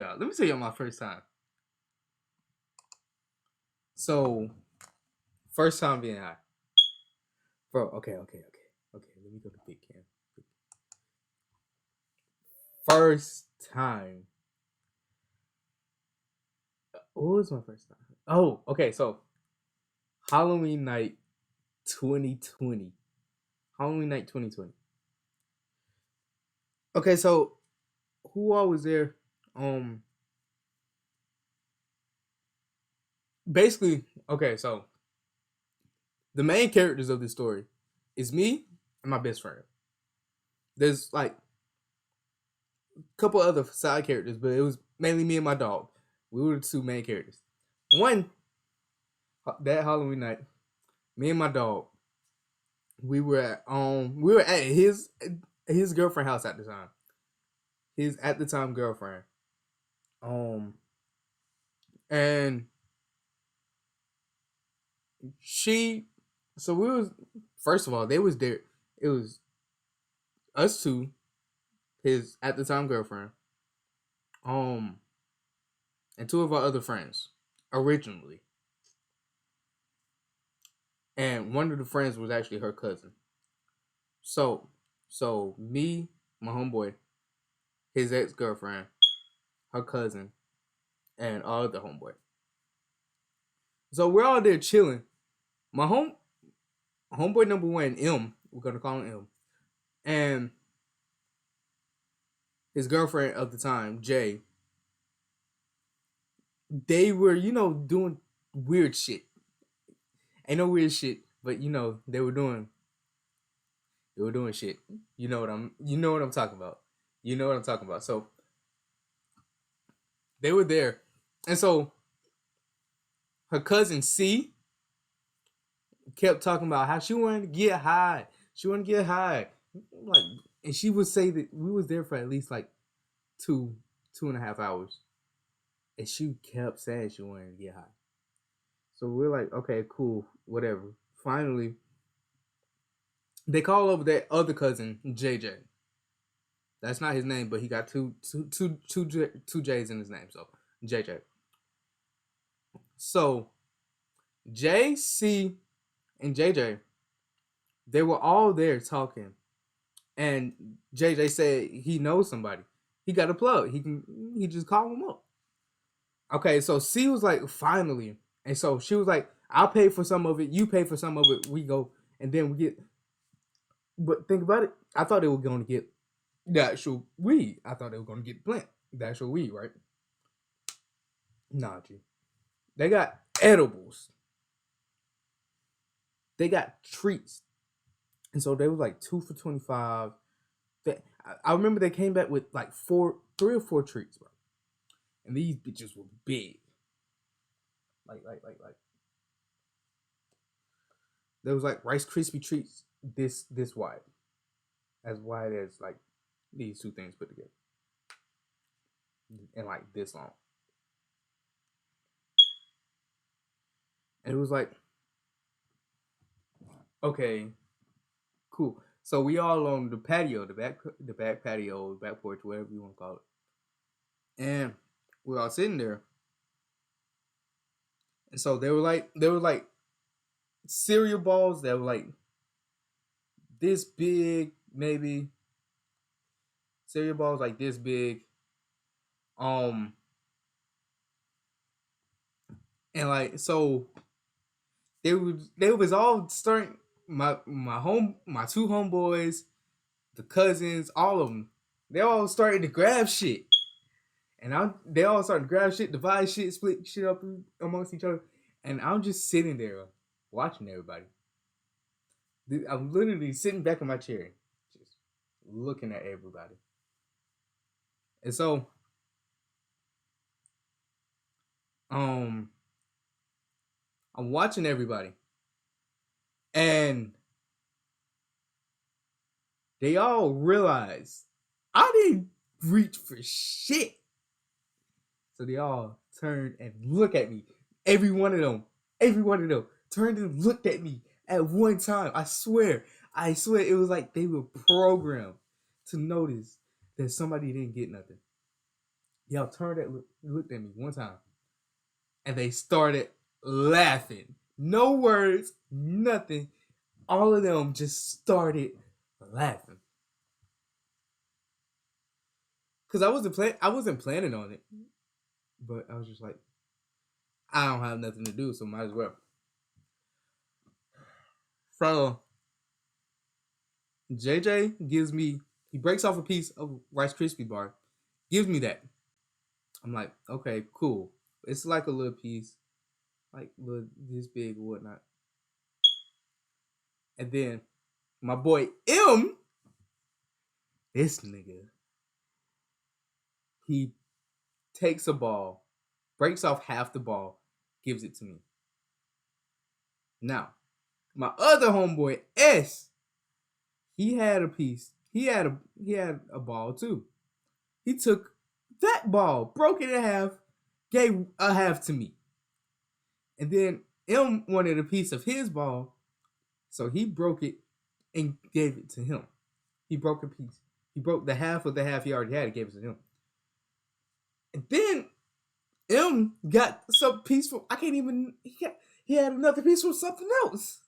Yeah, let me tell you my first time. So, first time being high. Bro, okay. Let me go to big cam. First time. What was my first time? Oh, okay. So, Halloween night 2020. Halloween night 2020. Okay, so who all was there? Um, Basically, okay, so the main characters of this story is me and my best friend. There's like a couple other side characters, but it was mainly me and my dog. We were the two main characters. One that Halloween night, me and my dog, we were at his girlfriend house at the time. His at the time girlfriend. Um and she so we was first of all, they was there. It was us two, his at the time girlfriend, um, and two of our other friends originally. And one of the friends was actually her cousin. So me, my homeboy, his ex girlfriend, her cousin, and our other homeboy. So we're all there chilling. My homeboy number one, M, we're gonna call him M, and his girlfriend of the time, Jay, they were, doing weird shit. Ain't no weird shit, but they were doing shit. You know what I'm talking about. You know what I'm talking about. So they were there. And so her cousin C kept talking about how she wanted to get high. She wanted to get high. Like, and she would say that we was there for at least like 2.5 hours. And she kept saying she wanted to get high. So we're like, okay, cool, whatever. Finally, they call over that other cousin, JJ. That's not his name, but he got two J's in his name, so JJ. So JC and JJ, they were all there talking, and JJ said he knows somebody. He got a plug. He just call him up. Okay, so C was like, finally, and so she was like, I'll pay for some of it. You pay for some of it. We go, and then we get. But think about it. I thought they were going to get the actual weed. I thought they were going to get the plant, the actual weed, right? Nah, G. They got edibles. They got treats. And so they was like 2 for 25. I remember they came back with like 3 or 4 treats, bro. And these bitches were big. Like. There was like Rice Krispie treats this wide as like these two things put together, and like this long. And it was like, okay, cool. So we all on the patio, the back patio, the back porch, whatever you want to call it. And we were all sitting there. And so they were like cereal balls that were like this big, maybe cereal balls like this big. Um and like so they was all starting my two homeboys, the cousins, all of them. They all started to grab shit. And they all started to grab shit, divide shit, split shit up amongst each other. And I'm just sitting there watching everybody. I'm literally sitting back in my chair, just looking at everybody. And so, um, I'm watching everybody, and they all realize I didn't reach for shit. So they all turned and look at me. Every one of them turned and looked at me at one time. I swear, it was like they were programmed to notice that somebody didn't get nothing. Y'all turned that looked at me one time, and they started laughing. No words, nothing. All of them just started laughing. Cause I wasn't planning on it, but I was just like, I don't have nothing to do, so might as well. So JJ gives me, he breaks off a piece of Rice Krispie bar, gives me that. I'm like, okay, cool. It's like a little piece, like little, this big or whatnot. And then my boy M, this nigga, he takes a ball, breaks off half the ball, gives it to me. Now, my other homeboy S, he had a piece. He had a ball too. He took that ball, broke it in half, gave a half to me. And then M wanted a piece of his ball, so he broke it and gave it to him. He broke a piece. He broke the half of the half he already had and gave it to him. And then M got some piece from, I can't even, he had another piece from something else,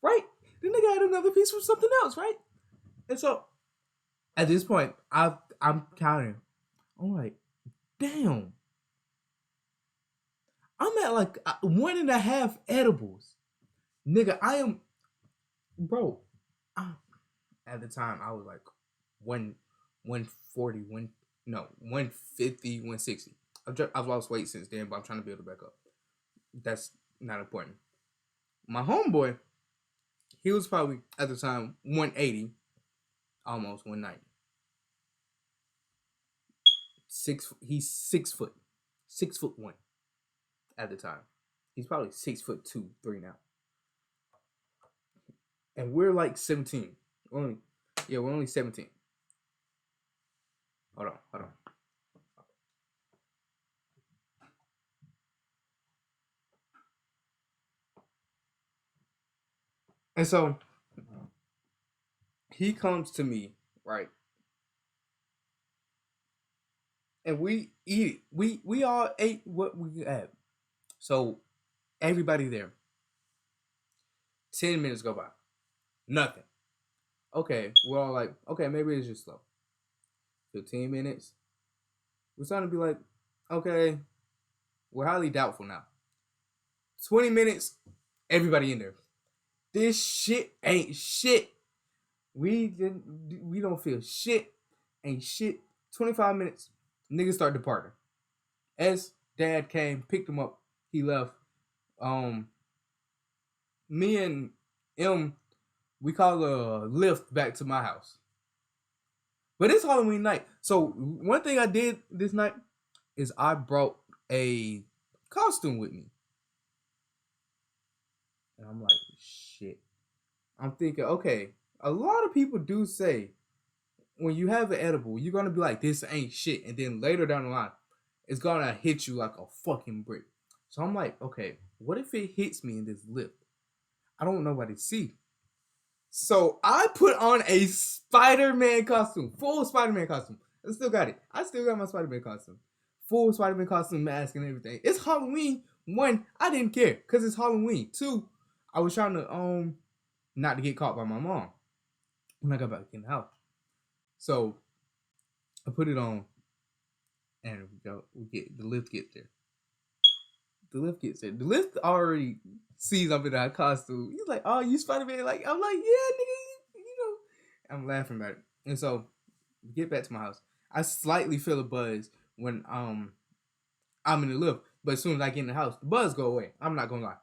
right? The nigga had another piece from something else, right? And so at this point, I'm counting. I'm like, damn. I'm at like 1.5 edibles. Nigga, I am, bro. At the time, I was like 140, 150, 160. I've lost weight since then, but I'm trying to build it back up. That's not important. My homeboy, he was probably at the time 180, almost 190. He's 6 foot, 6'1" at the time. He's probably 6'2", 3" now. And we're like 17. We're only 17. Hold on. And so he comes to me, right? And we eat it. We all ate what we had. So everybody there. 10 minutes go by. Nothing. Okay, we're all like, okay, maybe it's just slow. 15 minutes. We're starting to be like, okay, we're highly doubtful now. 20 minutes, everybody in there. This shit ain't shit. We don't feel shit. Ain't shit. 25 minutes, niggas start departing. As dad came, picked him up, he left. Me and M, we call a lift back to my house. But it's Halloween night. So one thing I did this night is I brought a costume with me. And I'm like, shit. I'm thinking, okay, a lot of people do say when you have an edible, you're gonna be like, this ain't shit. And then later down the line, it's gonna hit you like a fucking brick. So I'm like, okay, what if it hits me in this lift? I don't know what to see. So I put on a Spider-Man costume, full Spider-Man costume. I still got it. I still got my Spider-Man costume. Full Spider-Man costume, mask, and everything. It's Halloween. One, I didn't care because it's Halloween. Two, I was trying to not to get caught by my mom when I got back in the house. So I put it on, and we go. We get the lift gets there. The lift gets there. The lift already sees I'm in that costume. He's like, "Oh, you Spider-Man?" Like I'm like, "Yeah, nigga, you know." I'm laughing about it, and so we get back to my house. I slightly feel a buzz when I'm in the lift, but as soon as I get in the house, the buzz go away. I'm not gonna lie.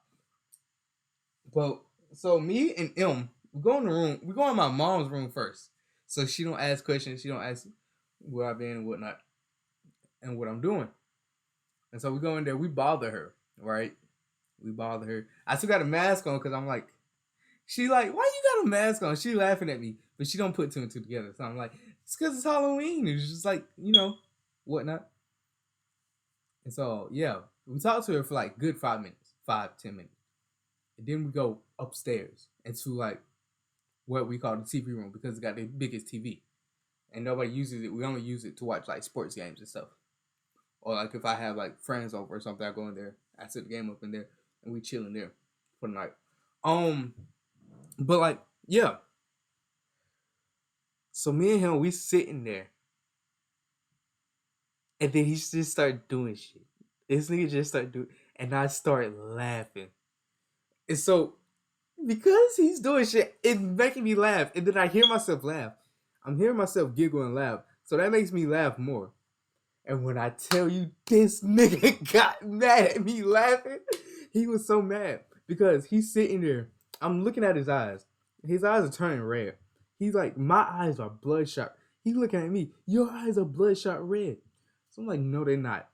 Well, so me and M, we go in the room. We go in my mom's room first, so she don't ask questions. She don't ask where I've been and whatnot, and what I'm doing. And so we go in there. We bother her, right? We bother her. I still got a mask on because I'm like, she like, why you got a mask on? She laughing at me, but she don't put two and two together. So I'm like, it's because it's Halloween. It's just like, whatnot. And so yeah, we talked to her for like good 5 minutes, 5-10 minutes, and then we go upstairs into like what we call the TV room because it's got the biggest TV, and nobody uses it. We only use it to watch like sports games and stuff. or like if I have like friends over or something, I go in there. I set the game up in there, and we chill in there for the night. Um, but like yeah, so me and him we sitting there, and then he just started doing shit. This nigga just started doing, and I started laughing. And so because he's doing shit, it's making me laugh, and then I hear myself laugh. I'm hearing myself giggle and laugh, so that makes me laugh more. And when I tell you this nigga got mad at me laughing, he was so mad because he's sitting there. I'm looking at his eyes. His eyes are turning red. He's like, my eyes are bloodshot. He's looking at me. Your eyes are bloodshot red. So I'm like, no, they're not.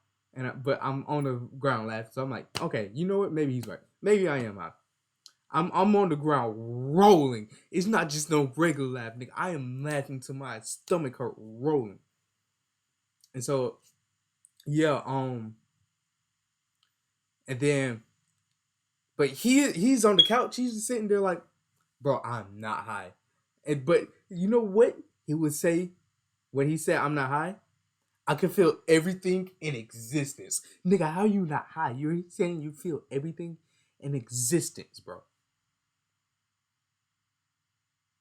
But I'm on the ground laughing. So I'm like, okay, you know what? Maybe he's right. Maybe I am high. I'm on the ground rolling. It's not just no regular laugh, nigga. I am laughing to my stomach hurt rolling. And so yeah, and then but he's on the couch, he's just sitting there like, bro, I'm not high. And but you know what he would say when he said I'm not high? I can feel everything in existence. Nigga, how you not high? You're saying you feel everything in existence, bro.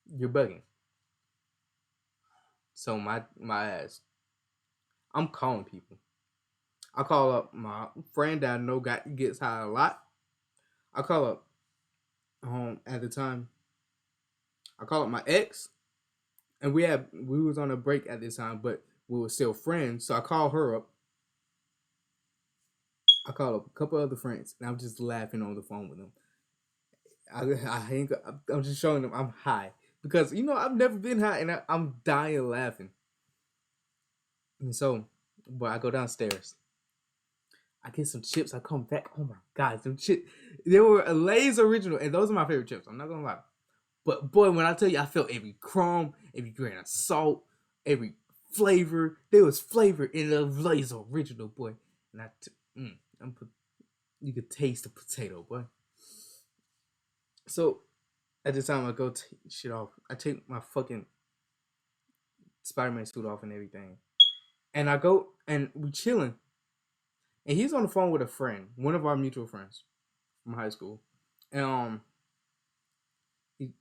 You're bugging. So my ass. I'm calling people. I call up my friend that I know gets high a lot. I call up at the time. I call up my ex, and we was on a break at this time, but we were still friends. So I call her up. I call up a couple other friends, and I'm just laughing on the phone with them. I'm just showing them I'm high because I've never been high, and I'm dying laughing. And so, but I go downstairs. I get some chips. I come back. Oh my god, some chips. They were a Lay's original, and those are my favorite chips. I'm not gonna lie. But boy, when I tell you, I felt every crumb, every grain of salt, every flavor. There was flavor in the Lay's original, boy. And you could taste the potato, boy. So at the time, I go take shit off. I take my fucking Spider-Man suit off and everything, and I go and we chilling. And he's on the phone with a friend, one of our mutual friends from high school, and he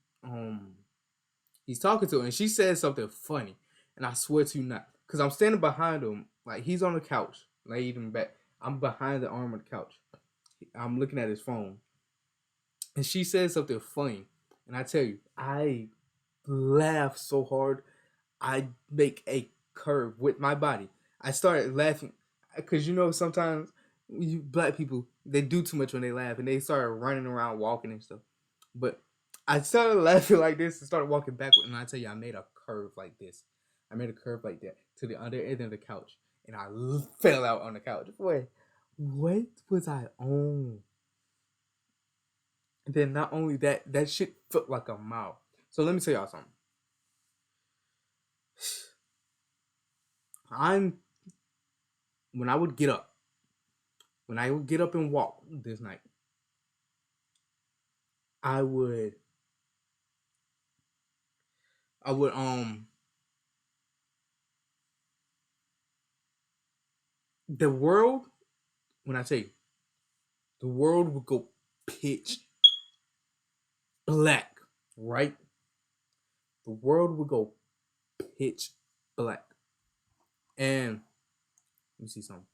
he's talking to her, and she says something funny, and I swear to you not, because I'm standing behind him, like he's on the couch, laid in back. I'm behind the arm of the couch. I'm looking at his phone, and she says something funny, and I tell you, I laugh so hard, I make a curve with my body. I started laughing because sometimes black people they do too much when they laugh, and they start running around, walking and stuff. But I started laughing like this and started walking backward, and I tell you, I made a curve like this. I made a curve like that to the other end of the couch, and I fell out on the couch. Boy, what was I on? And then not only that, that shit felt like a mile. So let me tell y'all something. I'm when I would get up, when I would get up and walk this night, I would I would the world when I say the world would go pitch black, right? The world would go pitch black. And let me see something.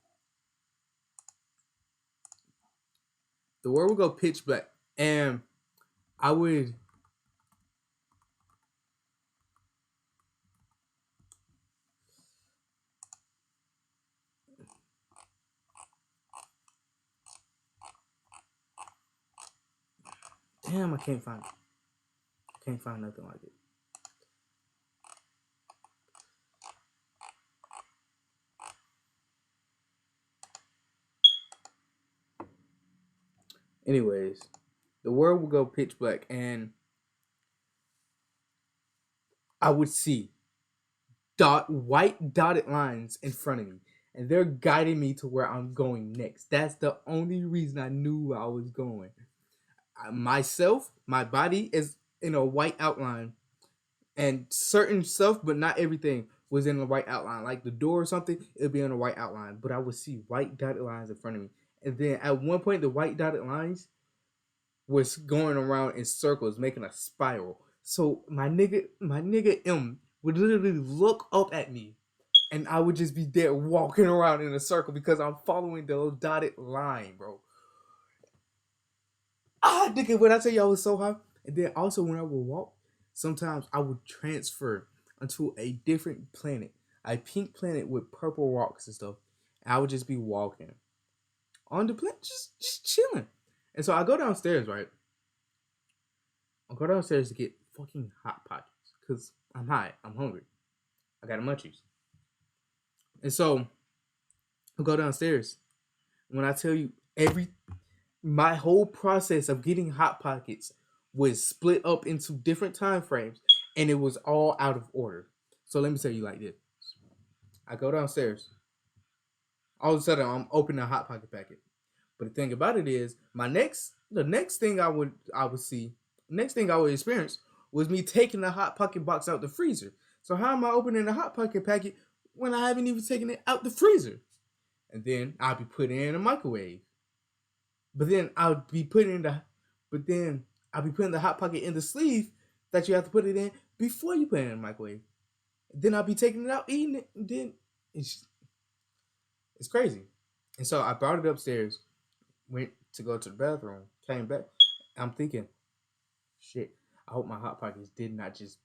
The world would go pitch black. And I would damn, I can't find it. I can't find nothing like it. Anyways, the world would go pitch black, and I would see white dotted lines in front of me, and they're guiding me to where I'm going next. That's the only reason I knew where I was going. Myself, my body is in a white outline, and certain stuff, but not everything, was in the white outline. Like the door or something, it'd be in a white outline. But I would see white dotted lines in front of me. And then at one point, the white dotted lines was going around in circles, making a spiral. So my nigga M would literally look up at me, and I would just be there walking around in a circle because I'm following the little dotted line, bro. Nigga, when I tell you I was so high, and then also when I would walk, sometimes I would transfer onto a different planet, a pink planet with purple rocks and stuff. I would just be walking on the planet, just chilling. And so I go downstairs, right? I go downstairs to get fucking hot pockets because I'm high, I'm hungry, I got a munchies, and so I go downstairs. When I tell you my whole process of getting hot pockets was split up into different time frames, and it was all out of order. So let me tell you like this: I go downstairs. All of a sudden, I'm opening a hot pocket packet. But the thing about it is, the next thing next thing I would experience was me taking the hot pocket box out the freezer. So how am I opening a hot pocket packet when I haven't even taken it out the freezer? And then I'll be putting it in a microwave. But then I'll be putting the hot pocket in the sleeve that you have to put it in before you put it in the microwave. Then I'll be taking it out, eating it, and then it's crazy. And so I brought it upstairs, went to go to the bathroom, came back. I'm thinking, shit, I hope my hot pockets did not just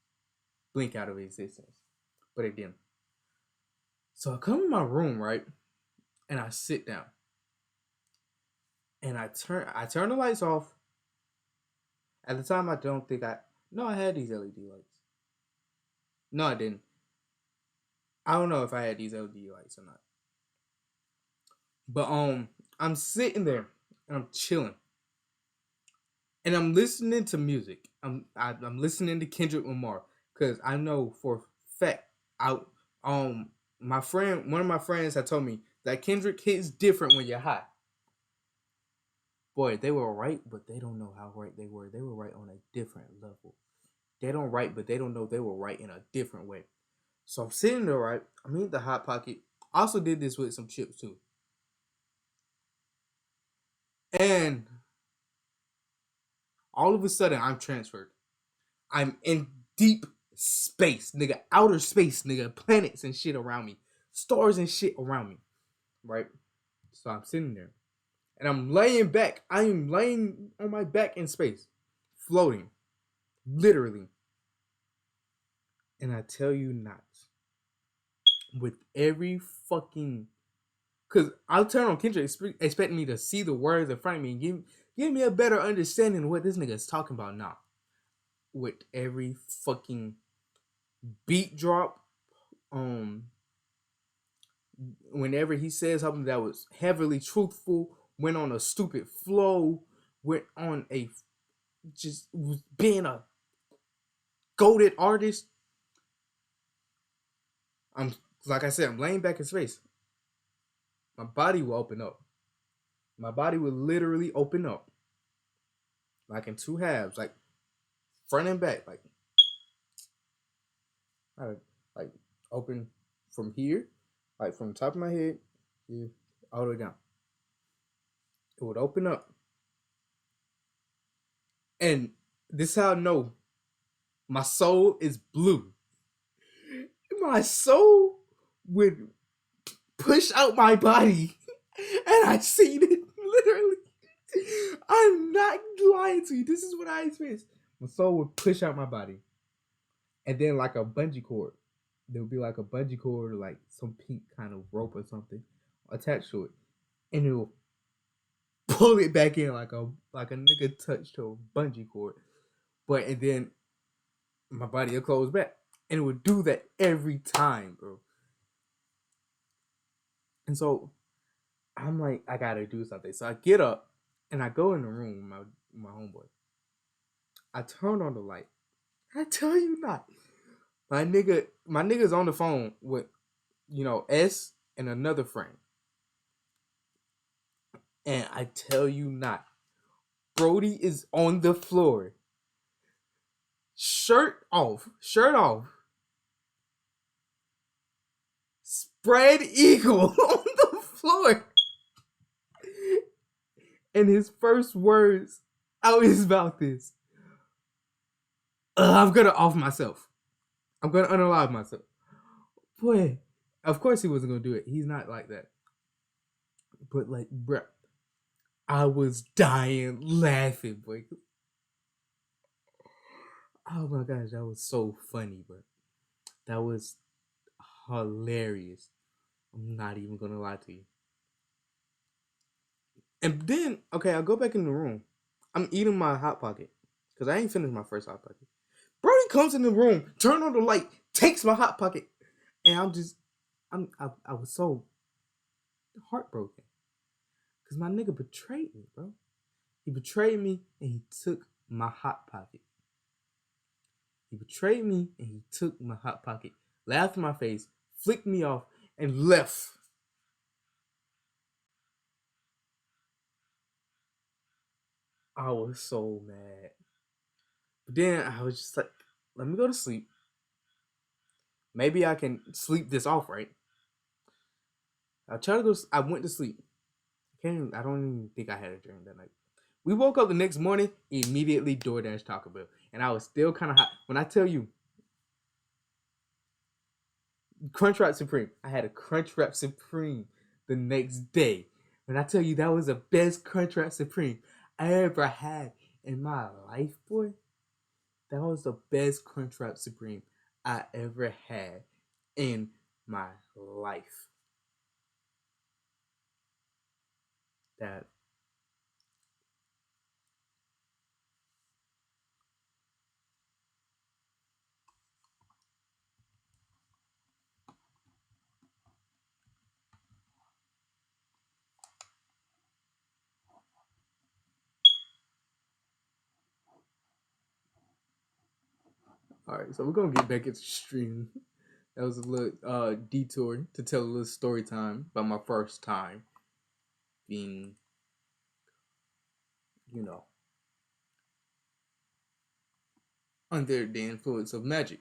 blink out of existence. But it didn't. So I come in my room, right? And I sit down. And I turn the lights off. At the time I don't think I no, I had these LED lights. No, I didn't. I don't know if I had these LED lights or not. But I'm sitting there and I'm chilling. And I'm listening to music. I'm listening to Kendrick Lamar because I know for a fact I one of my friends had told me that Kendrick hits different when you're high. Boy, they were right, but they don't know how right they were. They were right on a different level. They don't right, but they don't know they were right in a different way. So I'm sitting there, right? I'm eating the hot pocket. I also did this with some chips too. And all of a sudden, I'm transferred. I'm in deep space, nigga, outer space, nigga, planets and shit around me, stars and shit around me, right? So I'm sitting there, and I'm laying back. I am laying on my back in space, floating, literally. And I tell you not, with every fucking, cause I'll turn on Kendrick expecting me to see the words in front of me and give me a better understanding of what this nigga is talking about now. With every fucking beat drop, whenever he says something that was heavily truthful, went on a stupid flow, went on a just being a goated artist. I'm like I said, I'm laying back in space. My body will open up. My body will literally open up, like in two halves, like front and back, like open from here, like from the top of my head, here, all the way down. It would open up, and this is how I know my soul is blue. My soul would push out my body, and I seen it literally. I'm not lying to you. This is what I experienced. My soul would push out my body, and then like a bungee cord, there would be like a bungee cord or like some pink kind of rope or something attached to it, and it will pull it back in like a nigga touched to a bungee cord. But and then my body will close back, and it would do that every time, bro. And so I'm like, I gotta do something. So I get up and I go in the room with my homeboy. I turn on the light. I tell you not. My nigga's on the phone with, S and another friend. And I tell you not. Brody is on the floor. Shirt off. spread eagle on the floor. And his first words out his mouth is, I'm gonna off myself. I'm gonna unalive myself. Boy, of course he wasn't gonna do it. He's not like that. But like, bruh, I was dying laughing, boy. Oh my gosh, that was so funny, bro. That was hilarious. I'm not even gonna lie to you. And then, okay, I go back in the room. I'm eating my hot pocket because I ain't finished my first hot pocket. Brody comes in the room, turn on the light, takes my hot pocket, and I was so heartbroken because my nigga betrayed me, bro. He betrayed me and he took my hot pocket. He betrayed me and he took my hot pocket, laughed in my face, flicked me off, and left. I was so mad. But then I was just like, let me go to sleep. Maybe I can sleep this off, right? I tried to go. I went to sleep. I don't even think I had a dream that night. We woke up the next morning, immediately DoorDash Taco Bell, and I was still kind of hot. When I tell you, Crunchwrap Supreme, I had a Crunchwrap Supreme the next day. When I tell you that was the best Crunchwrap Supreme I ever had in my life, boy, that was the best Crunchwrap Supreme I ever had in my life. That All right, so we're gonna get back into stream. That was a little detour to tell a little story time about my first time being, you know, under the influence of magic.